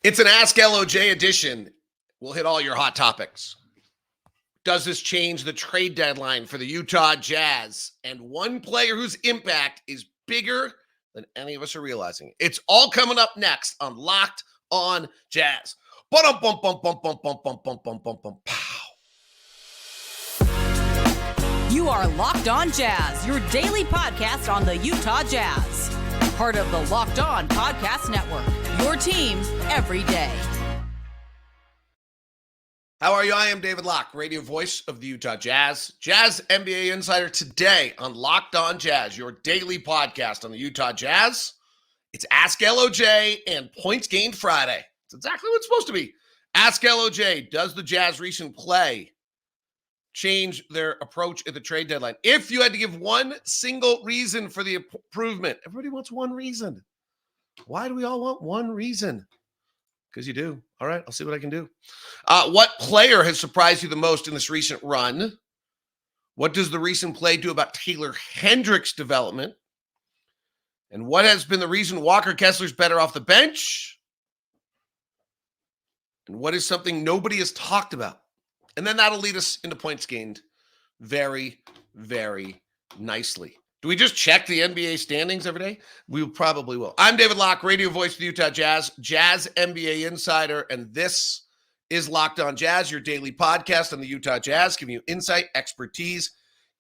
It's an Ask LOJ edition. We'll hit all your hot topics. Does this change the trade deadline for the Utah Jazz? And one player whose impact is bigger than any of us are realizing. It's all coming up next on Locked on Jazz. Pow. You are Locked on Jazz, your daily podcast on the Utah Jazz. Part of the Locked On Podcast Network, your team every day. How are you? I am David Locke, radio voice of the Utah Jazz. Jazz NBA Insider today on Locked on Jazz, your daily podcast on the Utah Jazz. It's Ask LOJ and Points Gained Friday. It's exactly what it's supposed to be. Ask LOJ, does the Jazz recent play change their approach at the trade deadline? If you had to give one single reason for the improvement, everybody wants one reason. Why do we all want one reason? Because you do. All right, I'll see what I can do. What player has surprised you the most in this recent run? What does the recent play do about Taylor Hendricks' development? And what has been the reason Walker Kessler's better off the bench? And what is something nobody has talked about? And then that'll lead us into points gained very, very nicely. Do we just check the NBA standings every day? We probably will. I'm David Locke, radio voice of the Utah Jazz, Jazz NBA Insider, and this is Locked on Jazz, your daily podcast on the Utah Jazz, giving you insight, expertise,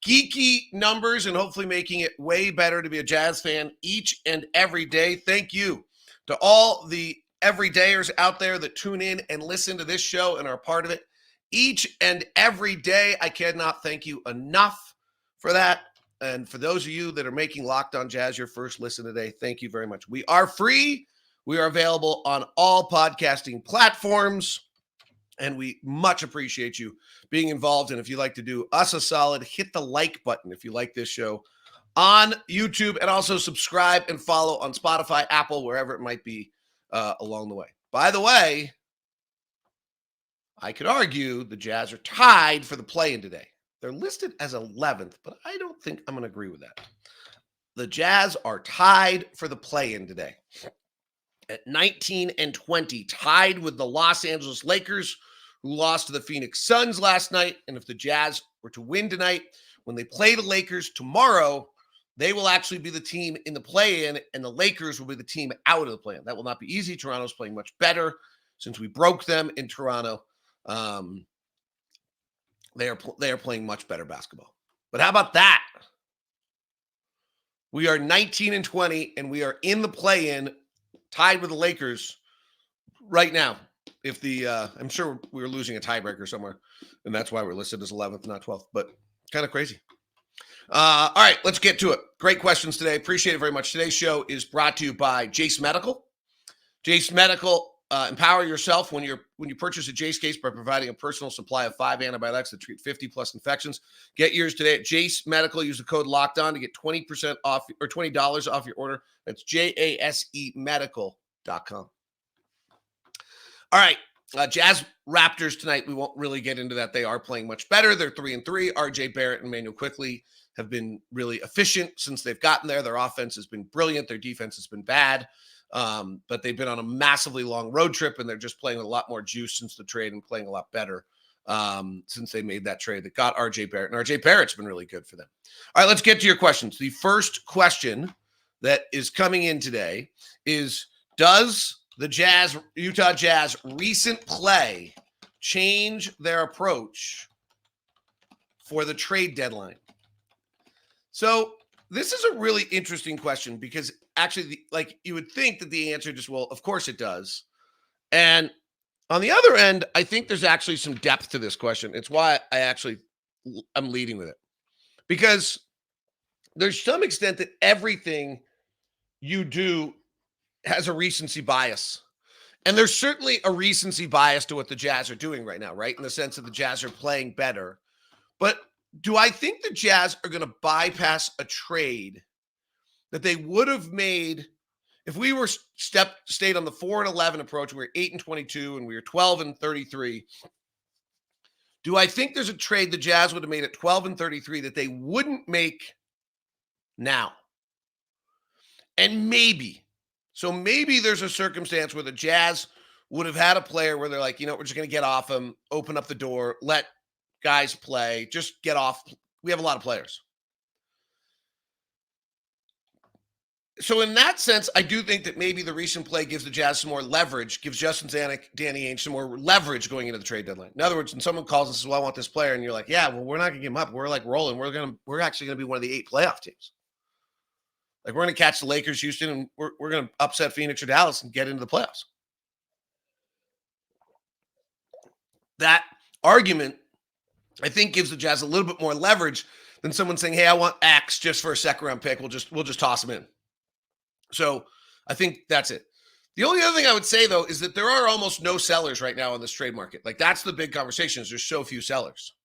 geeky numbers, and hopefully making it way better to be a Jazz fan each and every day. Thank you to all the everydayers out there that tune in and listen to this show and are a part of it each and every day. I cannot thank you enough for that. And for those of you that are making Locked on Jazz your first listen today, thank you very much. We are free. We are available on all podcasting platforms, and we much appreciate you being involved. And if you'd like to do us a solid, hit the like button if you like this show on YouTube, and also subscribe and follow on Spotify, Apple, wherever it might be along the way. By the way, I could argue the Jazz are tied for the play-in today. They're listed as 11th, but I don't think I'm going to agree with that. The Jazz are tied for the play-in today at 19 and 20, tied with the Los Angeles Lakers, who lost to the Phoenix Suns last night. And if the Jazz were to win tonight, when they play the Lakers tomorrow, they will actually be the team in the play-in, and the Lakers will be the team out of the play-in. That will not be easy. Toronto's playing much better since we broke them in Toronto. They are playing much better basketball. But how about that? We are 19 and 20, and we are in the play-in, tied with the Lakers right now. If I'm sure we were losing a tiebreaker somewhere, and that's why we're listed as 11th, not 12th. But kind of crazy. All right, let's get to it. Great questions today. Appreciate it very much. Today's show is brought to you by Jase Medical. Jase Medical. Empower yourself when you purchase a Jase case by providing a personal supply of 5 antibiotics that treat 50+ infections. Get yours today at Jase Medical. Use the code LOCKEDON to get 20% off or $20 off your order. That's JASEmedical.com. All right, Jazz Raptors tonight. We won't really get into that. They are playing much better. They're 3-3. RJ Barrett and Emmanuel Quickley have been really efficient since they've gotten there. Their offense has been brilliant. Their defense has been bad. But they've been on a massively long road trip, and they're just playing with a lot more juice since the trade and playing a lot better since they made that trade that got RJ Barrett. And RJ Barrett's been really good for them. All right, let's get to your questions. The first question that is coming in today is, does the Utah Jazz recent play change their approach for the trade deadline? So this is a really interesting question because actually, you would think that the answer just, well, of course it does. And on the other end, I think there's actually some depth to this question. It's why I'm leading with it. Because there's some extent that everything you do has a recency bias. And there's certainly a recency bias to what the Jazz are doing right now, right? In the sense that the Jazz are playing better. But do I think the Jazz are going to bypass a trade that they would have made if we were stayed on the 4-11 approach? We were 8-22 and we were 12-33. Do I think there's a trade the Jazz would have made at 12-33 that they wouldn't make now? And maybe there's a circumstance where the Jazz would have had a player where they're like, we're just going to get off him, open up the door, let guys play, just get off. We have a lot of players. So in that sense, I do think that maybe the recent play gives the Jazz some more leverage, gives Justin Zanuck, Danny Ainge some more leverage going into the trade deadline. In other words, when someone calls and says, well, I want this player, and you're like, yeah, well, we're not going to give him up. We're like rolling. We're actually going to be one of the 8 playoff teams. Like, we're going to catch the Lakers, Houston, and we're going to upset Phoenix or Dallas and get into the playoffs. That argument, I think, gives the Jazz a little bit more leverage than someone saying, hey, I want X just for a second-round pick. We'll just toss him in. So I think that's it. The only other thing I would say, though, is that there are almost no sellers right now in this trade market. Like, that's the big conversation, is there's so few sellers.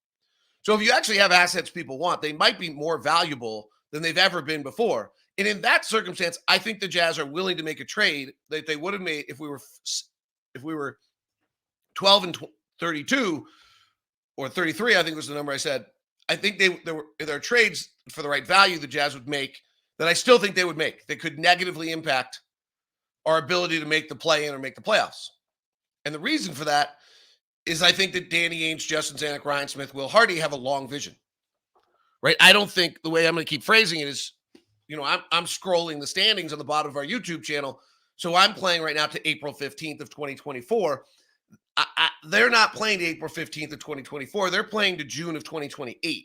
So if you actually have assets people want, they might be more valuable than they've ever been before. And in that circumstance, I think the Jazz are willing to make a trade that they would have made if we were 12 and 32 or 33, I think was the number I said. I think there are trades for the right value the Jazz would make that I still think they would make that could negatively impact our ability to make the play-in or make the playoffs. And the reason for that is I think that Danny Ainge, Justin Zanuck, Ryan Smith, Will Hardy have a long vision, right? I don't think the way I'm going to keep phrasing it is, I'm scrolling the standings on the bottom of our YouTube channel. So I'm playing right now to April 15th of 2024. They're not playing to April 15th of 2024. They're playing to June of 2028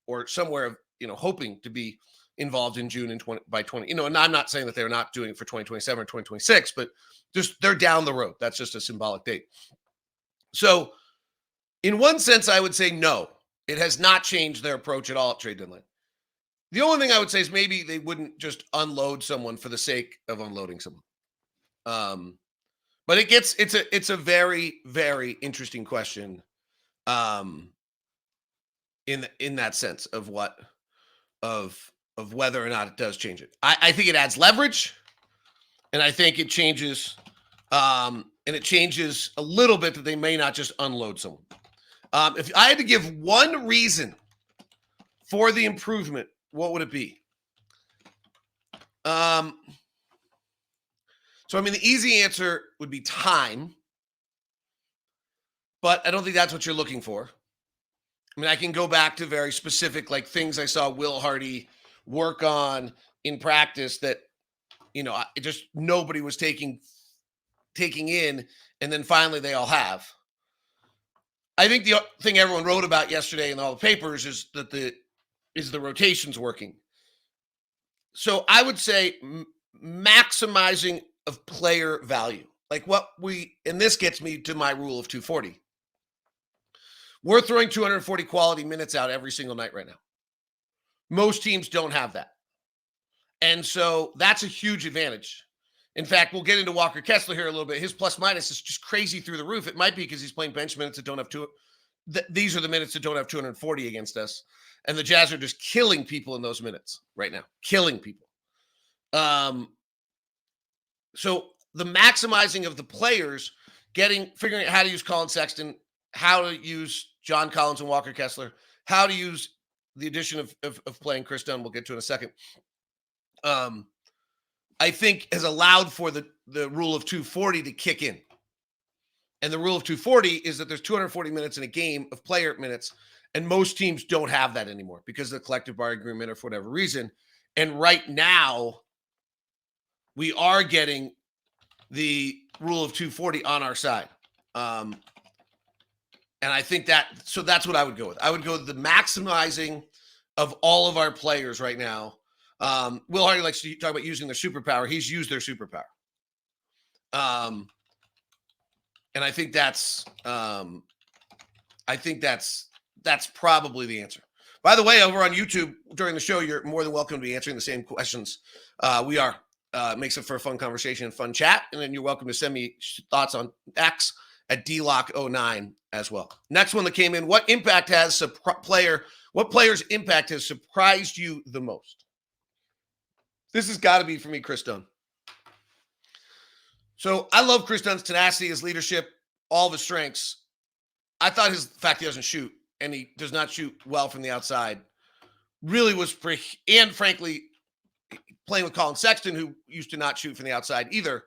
or somewhere, hoping to be involved in June by 20, and I'm not saying that they're not doing it for 2027 or 2026, but just they're down the road. That's just a symbolic date. So in one sense, I would say no, it has not changed their approach at all at trade deadline. The only thing I would say is maybe they wouldn't just unload someone for the sake of unloading someone. But it's a very, very interesting question in that sense of whether or not it does change it. I think it adds leverage, and I think it changes and it changes a little bit that they may not just unload someone. If I had to give one reason for the improvement, what would it be? The easy answer would be time, but I don't think that's what you're looking for. I can go back to very specific, things I saw Will Hardy work on in practice that, just nobody was taking in, and then finally they all have. I think the thing everyone wrote about yesterday in all the papers is that the rotations working. So I would say maximizing of player value. And this gets me to my rule of 240. We're throwing 240 quality minutes out every single night right now. Most teams don't have that. And so that's a huge advantage. In fact, we'll get into Walker Kessler here a little bit. His plus minus is just crazy through the roof. It might be because he's playing bench minutes that don't have these are the minutes that don't have 240 against us. And the Jazz are just killing people in those minutes right now. Killing people. So the maximizing of the players, figuring out how to use Colin Sexton, how to use John Collins and Walker Kessler, how to use the addition of playing Chris Dunn, we'll get to in a second, I think has allowed for the rule of 240 to kick in. And the rule of 240 is that there's 240 minutes in a game of player minutes, and most teams don't have that anymore because of the collective bargaining agreement or for whatever reason. And right now, we are getting the rule of 240 on our side. And I think so that's what I would go with. I would go with the maximizing of all of our players right now. Will Hardy likes to talk about using their superpower. He's used their superpower. And I think that's probably the answer. By the way, over on YouTube during the show, you're more than welcome to be answering the same questions. We are. Makes it for a fun conversation and fun chat. And then you're welcome to send me thoughts on X at DLock09 as well. Next one that came in, what player's impact has surprised you the most? This has got to be for me, Chris Dunn. So I love Chris Dunn's tenacity, his leadership, all of his strengths. I thought the fact he doesn't shoot and he does not shoot well from the outside really was and frankly, playing with Colin Sexton, who used to not shoot from the outside either,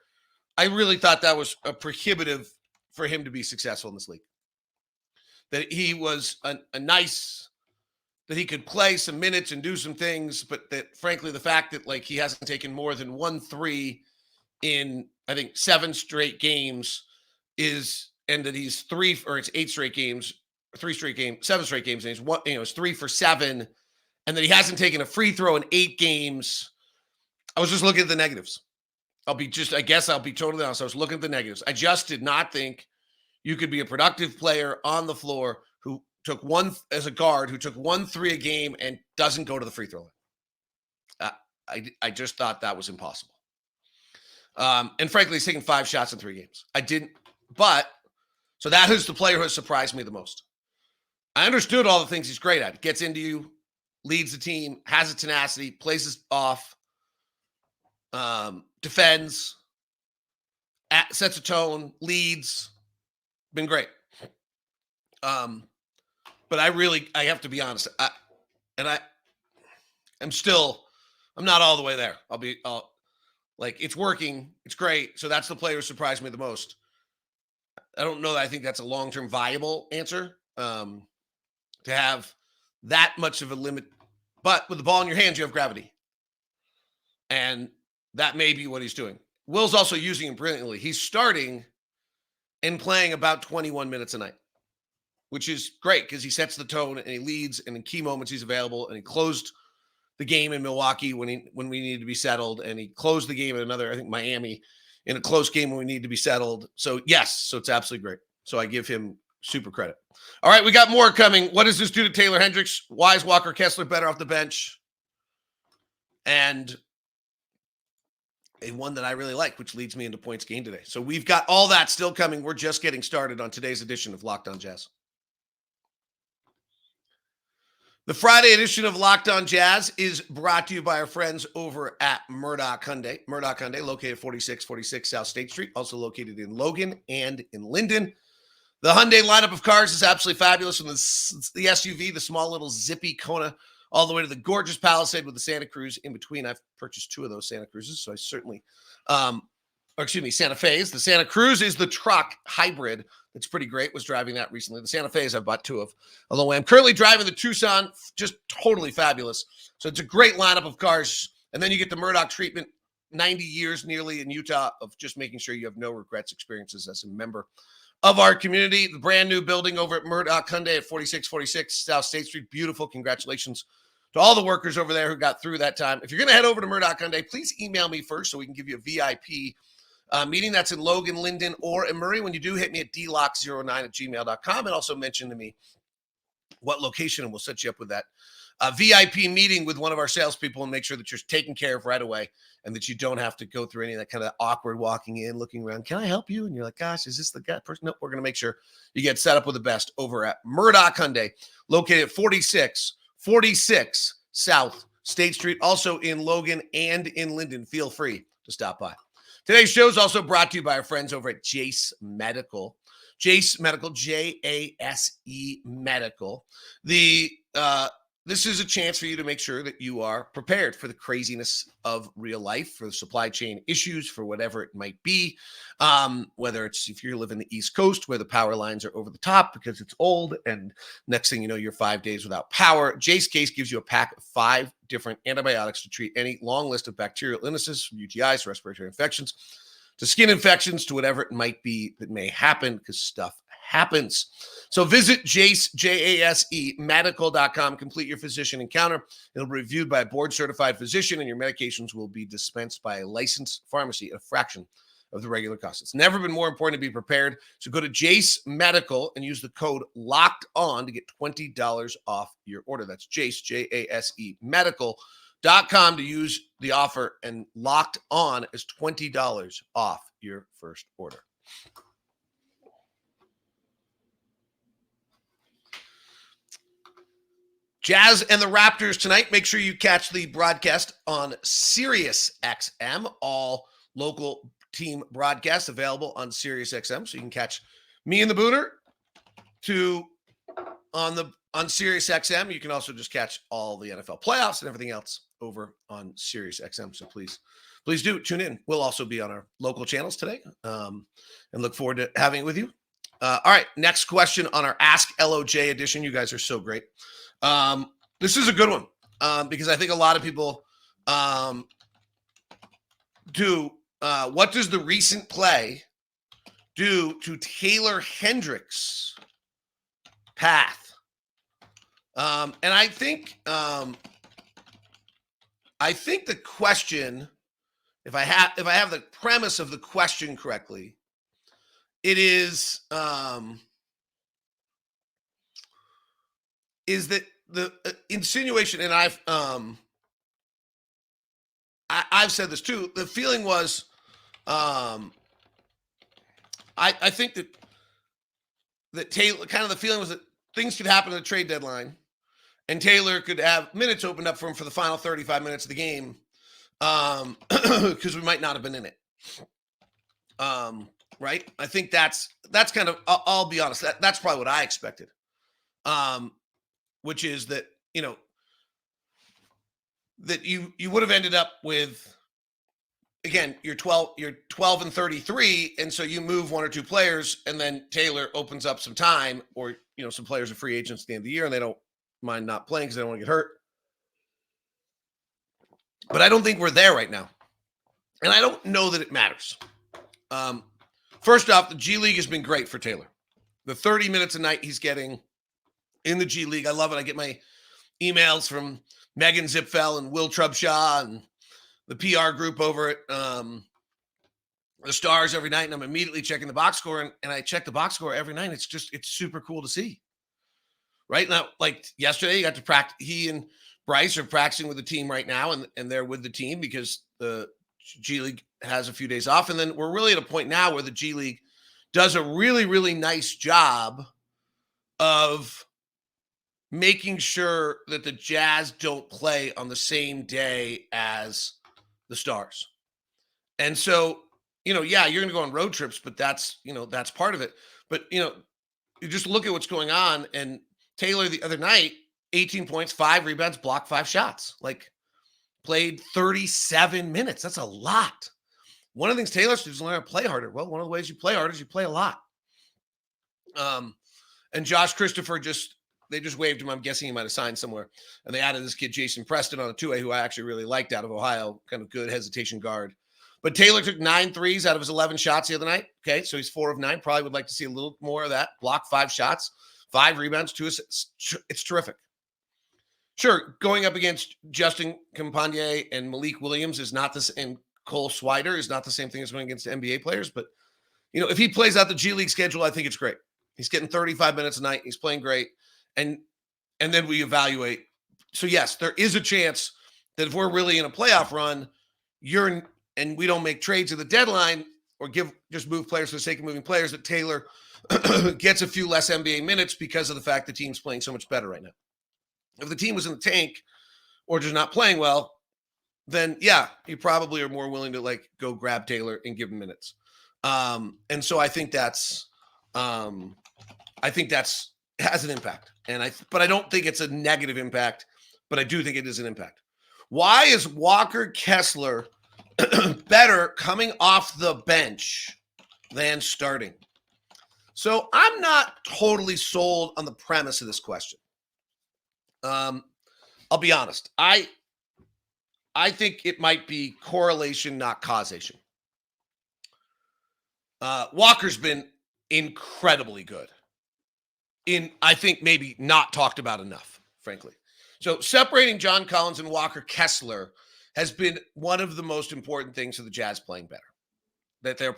I really thought that was a prohibitive for him to be successful in this league. That he was a nice, that he could play some minutes and do some things, but that frankly, the fact that like he hasn't taken more than 1 3 in, I think, 7 straight games and that he's 8 straight games, 3 straight games, 7 straight games, and he's 3 for 7, and that he hasn't taken a free throw in 8 games. I was just looking at the negatives. I'll be totally honest. I was looking at the negatives. I just did not think you could be a productive player on the floor who took 1 3 a game and doesn't go to the free throw line. I just thought that was impossible. And frankly, he's taken 5 shots in 3 games. So that is the player who has surprised me the most. I understood all the things he's great at. Gets into you, leads the team, has a tenacity, plays us off, defends, sets a tone, leads. Been great. But I have to be honest. I'm not all the way there. It's working. It's great. So that's the player who surprised me the most. I don't know that I think that's a long-term viable answer to have that much of a limit. But with the ball in your hands, you have gravity. And that may be what he's doing. Will's also using him brilliantly. He's starting and playing about 21 minutes a night, which is great because he sets the tone and he leads, and in key moments he's available, and he closed the game in Milwaukee when we needed to be settled, and he closed the game in I think Miami, in a close game when we need to be settled. So yes, it's absolutely great. So I give him super credit. All right, we got more coming. What does this do to Taylor Hendricks? Why is Walker Kessler better off the bench? And a one that I really like, which leads me into points gained today. So we've got all that still coming. We're just getting started on today's edition of Locked On Jazz. The Friday edition of Locked On Jazz is brought to you by our friends over at Murdoch Hyundai. Murdoch Hyundai, located at 4646 South State Street, also located in Logan and in Linden. The Hyundai lineup of cars is absolutely fabulous, from the SUV, the small little zippy Kona, all the way to the gorgeous Palisade with the Santa Cruz in between. I've purchased 2 of those Santa Cruzes, so I certainly, Santa Fe's. The Santa Cruz is the truck hybrid. It's pretty great. Was driving that recently. The Santa Fe's I've bought 2 of. Although I'm currently driving the Tucson, just totally fabulous. So it's a great lineup of cars. And then you get the Murdoch treatment, 90 years nearly in Utah of just making sure you have no regrets experiences as a member of our community. The brand new building over at Murdoch Hyundai at 4646 South State Street. Beautiful. Congratulations to all the workers over there who got through that time. If you're going to head over to Murdoch Hyundai, please email me first so we can give you a VIP meeting. That's in Logan, Linden, or in Murray. When you do, hit me at dlock09@gmail.com and also mention to me what location, and we'll set you up with that VIP meeting with one of our salespeople and make sure that you're taken care of right away and that you don't have to go through any of that kind of awkward walking in, looking around. Can I help you? And you're like, gosh, is this the guy person? No, we're going to make sure you get set up with the best over at Murdoch Hyundai, located at 4646 South State Street, also in Logan and in Linden. Feel free to stop by. Today's show is also brought to you by our friends over at Jase Medical. Jase Medical, Jase Medical. This is a chance for you to make sure that you are prepared for the craziness of real life, for the supply chain issues, for whatever it might be. Whether it's if you live in the East Coast where the power lines are over the top because it's old, and next thing you know, you're 5 days without power. Jase Case gives you a pack of 5 different antibiotics to treat any long list of bacterial illnesses, from UTIs to respiratory infections, to skin infections, to whatever it might be that may happen, because stuff happens. So visit Jase, Jase medical.com, complete your physician encounter. It'll be reviewed by a board-certified physician, and your medications will be dispensed by a licensed pharmacy at a fraction of the regular cost. It's never been more important to be prepared. So go to Jase Medical and use the code LOCKEDON to get $20 off your order. That's Jase, Jase medical.com to use the offer, and Locked On is $20 off your first order. Jazz and the Raptors tonight. Make sure you catch the broadcast on Sirius XM. All local team broadcasts available on Sirius XM, so you can catch me and the Booner on Sirius XM. You can also just catch all the NFL playoffs and everything else over on Sirius XM. So please do tune in. We'll also be on our local channels today, and look forward to having it with you. All right, next question on our Ask LOJ edition. You guys are so great. This is a good one because I think a lot of people do. What does the recent play do to Taylor Hendricks' path? And I think the question, if I have the premise of the question correctly, it is that the insinuation, and I've said this too. The feeling was, I think that Taylor, kind of the feeling was that things could happen at the trade deadline, and Taylor could have minutes opened up for him for the final 35 minutes of the game, because we might not have been in it. Right? I think that's kind of. I'll be honest. That's probably what I expected. Which is that that you would have ended up with, again, you're 12 and 33, and so you move one or two players, and then Taylor opens up some time, or some players are free agents at the end of the year and they don't mind not playing because they don't want to get hurt. But I don't think we're there right now, and I don't know that it matters. First off, the G League has been great for Taylor. The 30 minutes a night he's getting in the G League, I love it. I get my emails from Megan Zipfel and Will Trubshaw and the PR group over at the Stars every night, and I'm immediately checking the box score, and I check the box score every night. It's super cool to see. Right now, like yesterday, you got to practice. He and Bryce are practicing with the team right now, and they're with the team because the G League has a few days off. And then we're really at a point now where the G League does a really, really nice job of making sure that the Jazz don't play on the same day as the Stars. And so, you're going to go on road trips, but that's part of it. But, you just look at what's going on. And Taylor the other night, 18 points, 5 rebounds, blocked 5 shots, played 37 minutes. That's a lot. One of the things Taylor should do is learn how to play harder. Well, one of the ways you play harder is you play a lot. And Josh Christopher they just waived him. I'm guessing he might have signed somewhere. And they added this kid, Jason Preston, on a 2A, who I actually really liked out of Ohio, kind of good hesitation guard. But Taylor took 9 threes out of his 11 shots the other night. Okay, so he's 4 of 9. Probably would like to see a little more of that. Blocked 5 shots, 5 rebounds, 2 assists. It's terrific. Sure, going up against Justin Campagna and Malik Williams is not this, and Cole Swider is not the same thing as going against NBA players. But, if he plays out the G League schedule, I think it's great. He's getting 35 minutes a night. He's playing great. And then we evaluate. So, yes, there is a chance that if we're really in a playoff run, and we don't make trades at the deadline or just move players for the sake of moving players, that Taylor gets a few less NBA minutes because of the fact the team's playing so much better right now. If the team was in the tank or just not playing well, then yeah, you probably are more willing to go grab Taylor and give him minutes. And so I think that's has an impact. But I don't think it's a negative impact, but I do think it is an impact. Why is Walker Kessler better coming off the bench than starting? So I'm not totally sold on the premise of this question. I'll be honest. I think it might be correlation, not causation. Walker's been incredibly good. I think maybe not talked about enough, frankly. So separating John Collins and Walker Kessler has been one of the most important things for the Jazz playing better. That they're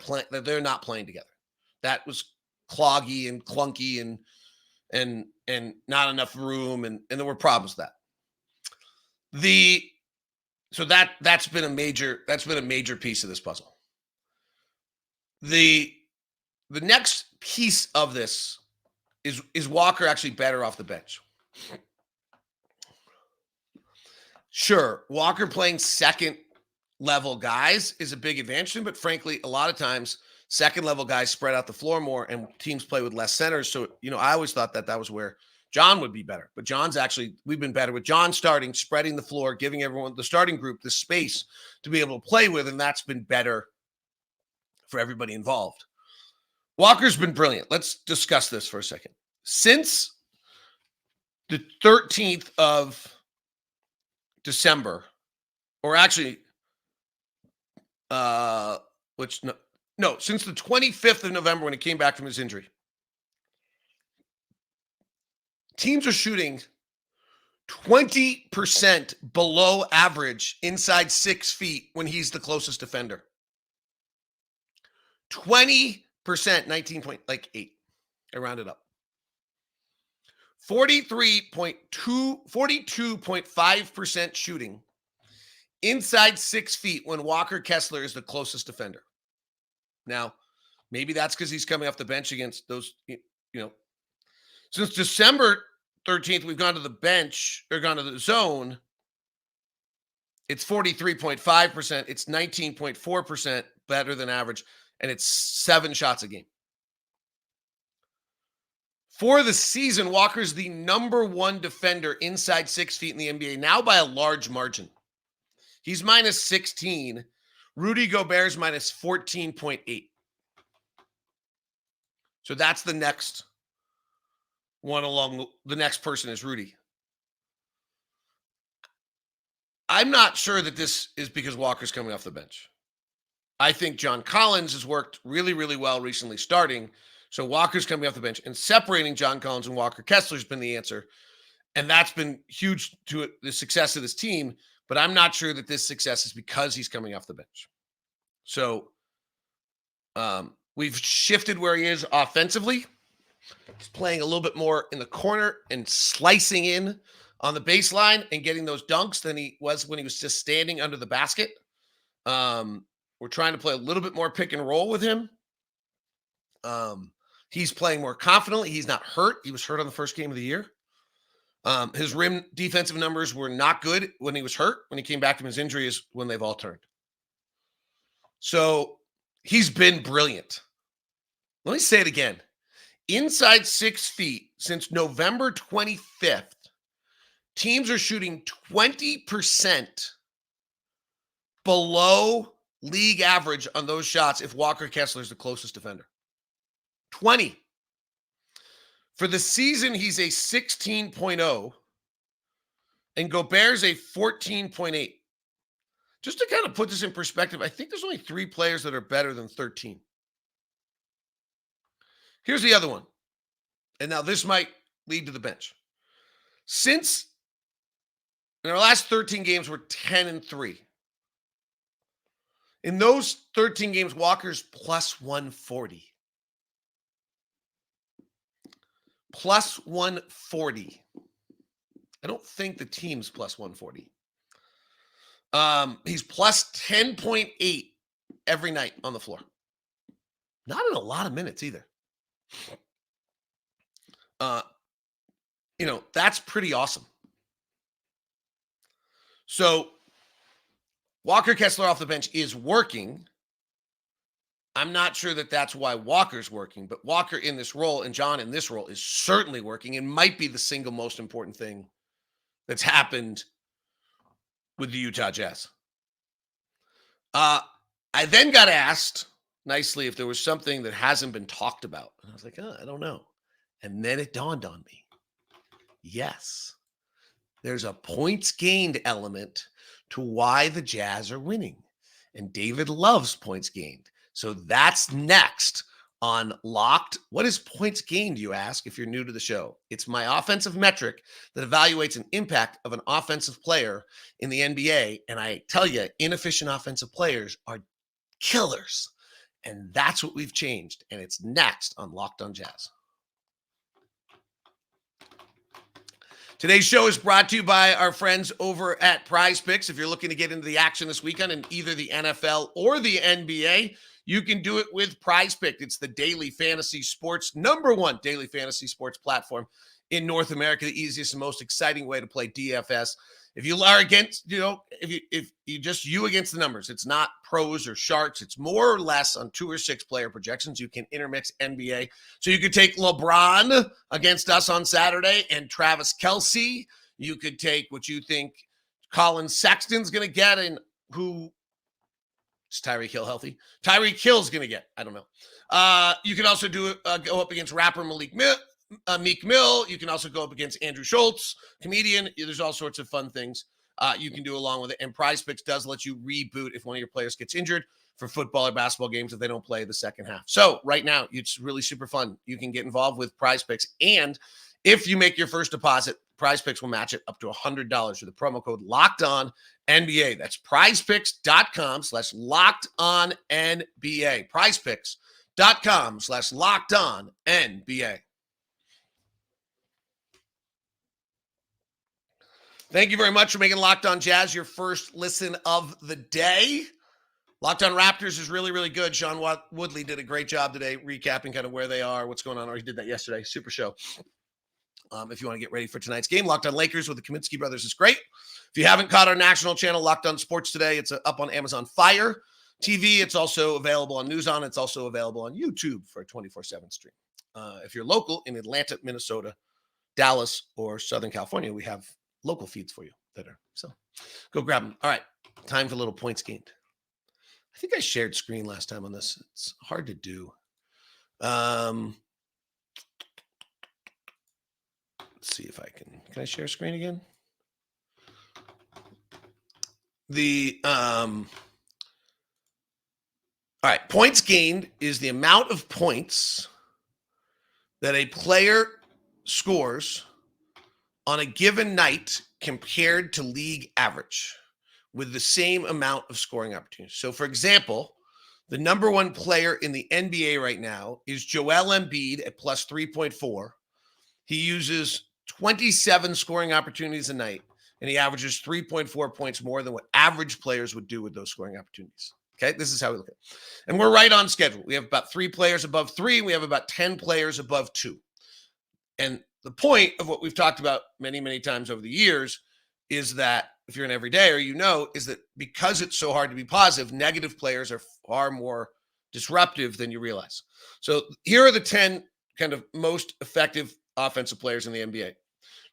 not playing together. That was cloggy and clunky and not enough room, and there were problems with that. So that's been a major piece of this puzzle. The next piece of this is Walker actually better off the bench? Sure, Walker playing second level guys is a big advantage to him, but frankly, a lot of times second level guys spread out the floor more and teams play with less centers. So, I always thought that was where John would be better, but we've been better with John starting, spreading the floor, giving everyone, the starting group, the space to be able to play with. And that's been better for everybody involved. Walker's been brilliant. Let's discuss this for a second. Since the 13th of December, or actually, since the 25th of November when he came back from his injury, teams are shooting 20% below average inside 6 feet when he's the closest defender. 20%, 19.8. I rounded up. 42.5% shooting inside 6 feet when Walker Kessler is the closest defender. Now, maybe that's because he's coming off the bench against those, since December 13th, we've gone to the bench or gone to the zone. It's 43.5%. It's 19.4% better than average, and it's 7 shots a game. For the season, Walker's the number 1 defender inside 6 feet in the NBA, now by a large margin. He's minus 16. Rudy Gobert's minus 14.8. So that's the next one along. The next person is Rudy. I'm not sure that this is because Walker's coming off the bench. I think John Collins has worked really, really well recently starting. So Walker's coming off the bench and separating John Collins and Walker Kessler has been the answer. And that's been huge to the success of this team. But I'm not sure that this success is because he's coming off the bench. So we've shifted where he is offensively. He's playing a little bit more in the corner and slicing in on the baseline and getting those dunks than he was when he was just standing under the basket. We're trying to play a little bit more pick and roll with him. He's playing more confidently. He's not hurt. He was hurt on the first game of the year. His rim defensive numbers were not good when he was hurt. When he came back from his injury is when they've all turned. So he's been brilliant. Let me say it again. Inside 6 feet since November 25th, teams are shooting 20% below league average on those shots if Walker Kessler is the closest defender. 20. For the season, he's a 16.0, and Gobert's a 14.8. Just to kind of put this in perspective, I think there's only 3 players that are better than 13. Here's the other one. And now this might lead to the bench. Since in our last 13 games, we're 10-3. In those 13 games, Walker's plus 140. Plus 140. I don't think the team's plus 140. He's plus 10.8 every night on the floor. Not in a lot of minutes either. That's pretty awesome. So Walker Kessler off the bench is working. I'm not sure that that's why Walker's working, but Walker in this role and John in this role is certainly working and might be the single most important thing that's happened with the Utah Jazz. I then got asked nicely if there was something that hasn't been talked about. And I was like, I don't know. And then it dawned on me. Yes, there's a points gained element to why the Jazz are winning. And David loves points gained. So that's next on Locked. What is points gained, you ask, if you're new to the show? It's my offensive metric that evaluates an impact of an offensive player in the NBA. And I tell you, inefficient offensive players are killers. And that's what we've changed. And it's next on Locked on Jazz. Today's show is brought to you by our friends over at PrizePicks. If you're looking to get into the action this weekend in either the NFL or the NBA, you can do it with PrizePicks. It's the daily fantasy sports, #1 daily fantasy sports platform in North America, the easiest and most exciting way to play DFS. If you are against, if you just you against the numbers, it's not pros or sharks. It's more or less on 2 or 6 player projections. You can intermix NBA. So you could take LeBron against us on Saturday and Travis Kelce. You could take what you think Colin Sexton's going to get and who Is Tyreek Hill healthy? Tyreek Hill's going to get, I don't know. You can also go up against rapper Meek Mill. You can also go up against Andrew Schultz, comedian. There's all sorts of fun things you can do along with it. And PrizePicks does let you reboot if one of your players gets injured for football or basketball games if they don't play the second half. So right now, it's really super fun. You can get involved with PrizePicks. And if you make your first deposit, PrizePicks will match it up to $100 with the promo code LOCKEDONNBA. That's prizepicks.com/LockedOnNBA. PrizePicks.com/LockedOnNBA. Thank you very much for making Locked On Jazz your first listen of the day. Locked On Raptors is really, really good. Sean Woodley did a great job today recapping kind of where they are, what's going on, or he did that yesterday. Super show. If you want to get ready for tonight's game, Locked On Lakers with the Kaminsky brothers is great. If you haven't caught our national channel, Locked On Sports Today, it's up on Amazon Fire TV. It's also available on NewsOn. It's also available on YouTube for a 24/7 stream. If you're local in Atlanta, Minnesota, Dallas, or Southern California, we have local feeds for you that are. So go grab them. All right, time for a little points gained. I think I shared screen last time on this. It's hard to do. Let's see if I can I share screen again? All right, points gained is the amount of points that a player scores on a given night compared to league average with the same amount of scoring opportunities. So, for example, the number one player in the NBA right now is Joel Embiid at plus 3.4. He uses 27 scoring opportunities a night, and he averages 3.4 points more than what average players would do with those scoring opportunities. Okay, this is how we look at it. And we're right on schedule. We have about 3 players above 3. We have about 10 players above 2. And the point of what we've talked about many, many times over the years is that if you're an everydayer, is that because it's so hard to be positive, negative players are far more disruptive than you realize. So here are the 10 kind of most effective offensive players in the NBA.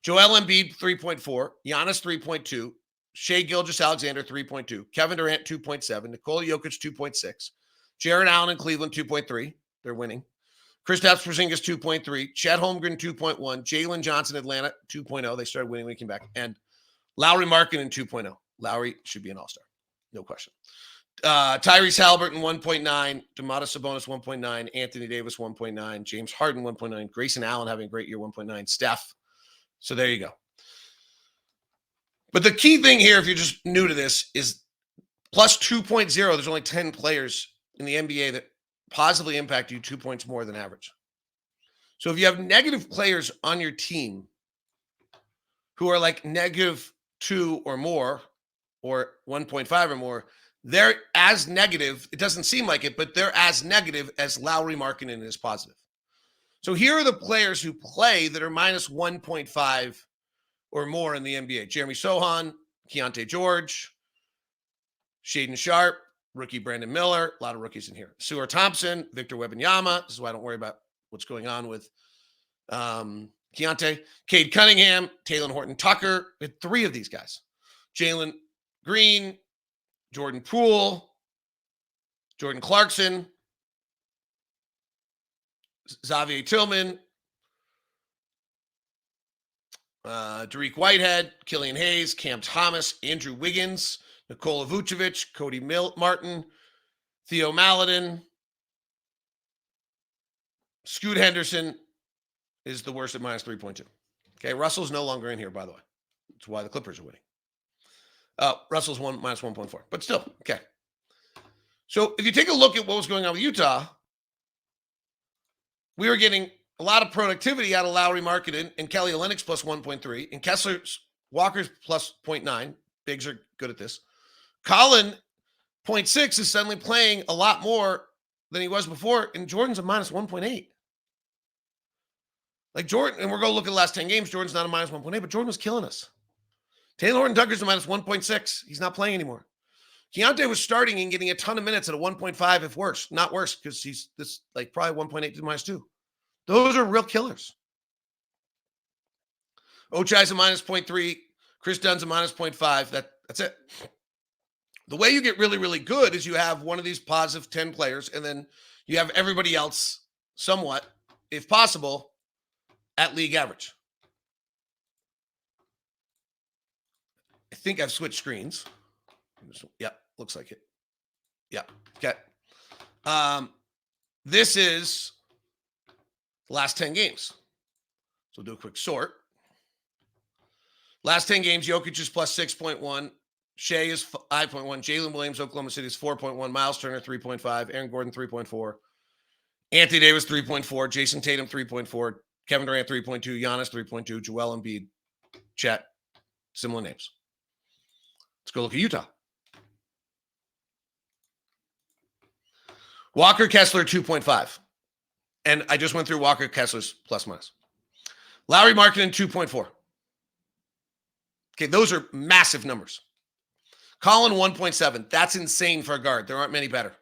Joel Embiid, 3.4. Giannis, 3.2. Shai Gilgeous-Alexander, 3.2. Kevin Durant, 2.7. Nikola Jokic, 2.6. Jarrett Allen in Cleveland, 2.3. They're winning. Kristaps Porzingis, 2.3. Chet Holmgren, 2.1. Jalen Johnson, Atlanta, 2.0. They started winning when he came back. And Lauri Markkanen, 2.0. Lauri should be an all-star. No question. Tyrese Halliburton, 1.9. Domantas Sabonis, 1.9. Anthony Davis, 1.9. James Harden, 1.9. Grayson Allen having a great year, 1.9. Steph. So there you go. But the key thing here, if you're just new to this, is plus 2.0. There's only 10 players in the NBA that positively impact you 2 points more than average. So if you have negative players on your team who are like -2 or more, or 1.5 or more, they're as negative. It doesn't seem like it, but they're as negative as Lauri Markkanen is positive. So here are the players who play that are minus 1.5 or more in the NBA. Jeremy Sohan, Keontae George, Shaedon Sharpe, rookie Brandon Miller, a lot of rookies in here. Suar Thompson, Victor Wembanyama. This is why I don't worry about what's going on with Keontae. Cade Cunningham, Taylor Horton-Tucker. We had 3 of these guys. Jalen Green, Jordan Poole, Jordan Clarkson, Xavier Tillman, Dariq Whitehead, Killian Hayes, Cam Thomas, Andrew Wiggins, Nikola Vucevic, Cody Martin, Theo Maledon. Scoot Henderson is the worst at minus 3.2. Okay, Russell's no longer in here, by the way. That's why the Clippers are winning. Russell's minus 1.4, but still, okay. So if you take a look at what was going on with Utah, we were getting a lot of productivity out of Lauri Markkanen and Kelly Olynyk plus 1.3, and Walker's plus 0.9. Bigs are good at this. Colin, 0.6, is suddenly playing a lot more than he was before, and Jordan's a minus 1.8. Like Jordan, and we're going to look at the last 10 games. Jordan's not a minus 1.8, but Jordan was killing us. Taylor Horton-Tucker's a minus 1.6. He's not playing anymore. Keontae was starting and getting a ton of minutes at a 1.5, if worse. Not worse, because he's this like probably 1.8 to minus 2. Those are real killers. Ochai's a minus 0.3. Chris Dunn's a minus 0.5. That's it. The way you get really, really good is you have one of these positive 10 players, and then you have everybody else somewhat, if possible, at league average. I think I've switched screens. Yep, looks like it. Yep, okay. This is the last 10 games. So we'll do a quick sort. Last 10 games, Jokic is plus 6.1. Shea is 5.1. Jalen Williams, Oklahoma City is 4.1. Miles Turner, 3.5. Aaron Gordon, 3.4. Anthony Davis, 3.4. Jason Tatum, 3.4. Kevin Durant, 3.2. Giannis, 3.2. Joel Embiid, Chet. Similar names. Let's go look at Utah. Walker Kessler, 2.5. And I just went through Walker Kessler's plus minus. Lauri Markkanen, 2.4. Okay, those are massive numbers. Colin, 1.7. That's insane for a guard. There aren't many better.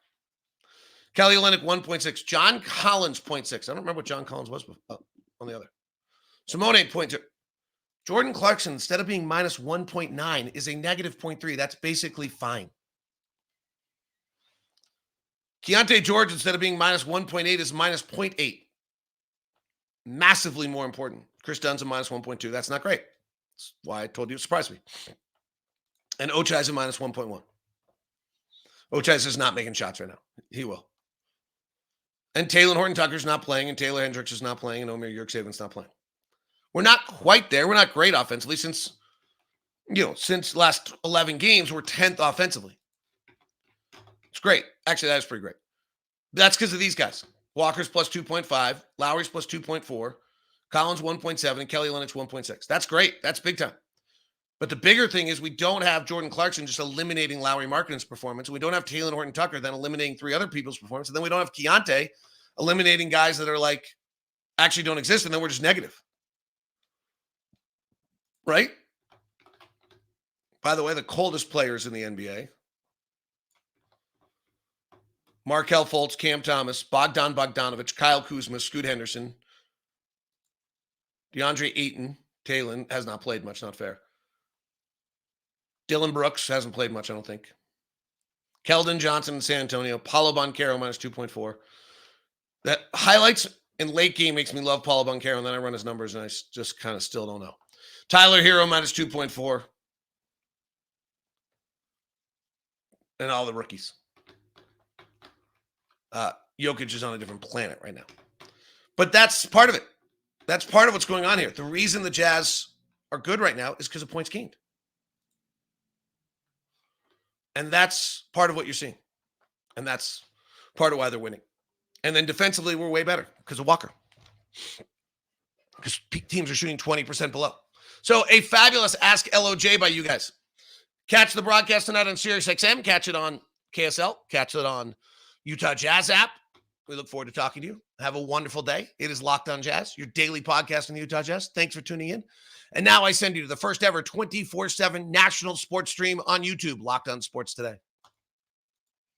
Kelly Olynyk, 1.6. John Collins, 0.6. I don't remember what John Collins was on the other. Simone, 0.2. Jordan Clarkson, instead of being minus 1.9, is a negative 0.3. That's basically fine. Keontae George, instead of being minus 1.8, is minus 0.8. Massively more important. Chris Dunn's a minus 1.2. That's not great. That's why I told you it surprised me. And Ochai's a minus 1.1. Ochai's is not making shots right now. He will. And Taylor Horton-Tucker's not playing, and Taylor Hendricks is not playing, and Omer Yurtseven's not playing. We're not quite there. We're not great offensively since last 11 games, we're 10th offensively. It's great. Actually, that is pretty great. That's because of these guys. Walker's plus 2.5. Lowry's plus 2.4. Collins 1.7. And Kelly Olynyk 1.6. That's great. That's big time. But the bigger thing is we don't have Jordan Clarkson just eliminating Lauri Markkanen's performance. We don't have Taylor Horton-Tucker then eliminating 3 other people's performance. And then we don't have Keontae eliminating guys that are like actually don't exist. And then we're just negative. Right? By the way, the coldest players in the NBA. Markelle Fultz, Cam Thomas, Bogdan Bogdanovic, Kyle Kuzma, Scoot Henderson, DeAndre Ayton, Taylor has not played much, not fair. Dylan Brooks hasn't played much, I don't think. Keldon Johnson in San Antonio, Paolo Banchero minus 2.4. That highlights in late game makes me love Paolo Banchero, and then I run his numbers, and I just kind of still don't know. Tyler Hero minus 2.4. And all the rookies. Jokic is on a different planet right now. But that's part of it. That's part of what's going on here. The reason the Jazz are good right now is because of points gained. And that's part of what you're seeing. And that's part of why they're winning. And then defensively, we're way better because of Walker. Because teams are shooting 20% below. So a fabulous Ask LOJ by you guys. Catch the broadcast tonight on SiriusXM. Catch it on KSL. Catch it on Utah Jazz app. We look forward to talking to you. Have a wonderful day. It is Locked On Jazz, your daily podcast on the Utah Jazz. Thanks for tuning in. And now I send you to the first ever 24/7 national sports stream on YouTube, Locked On Sports Today.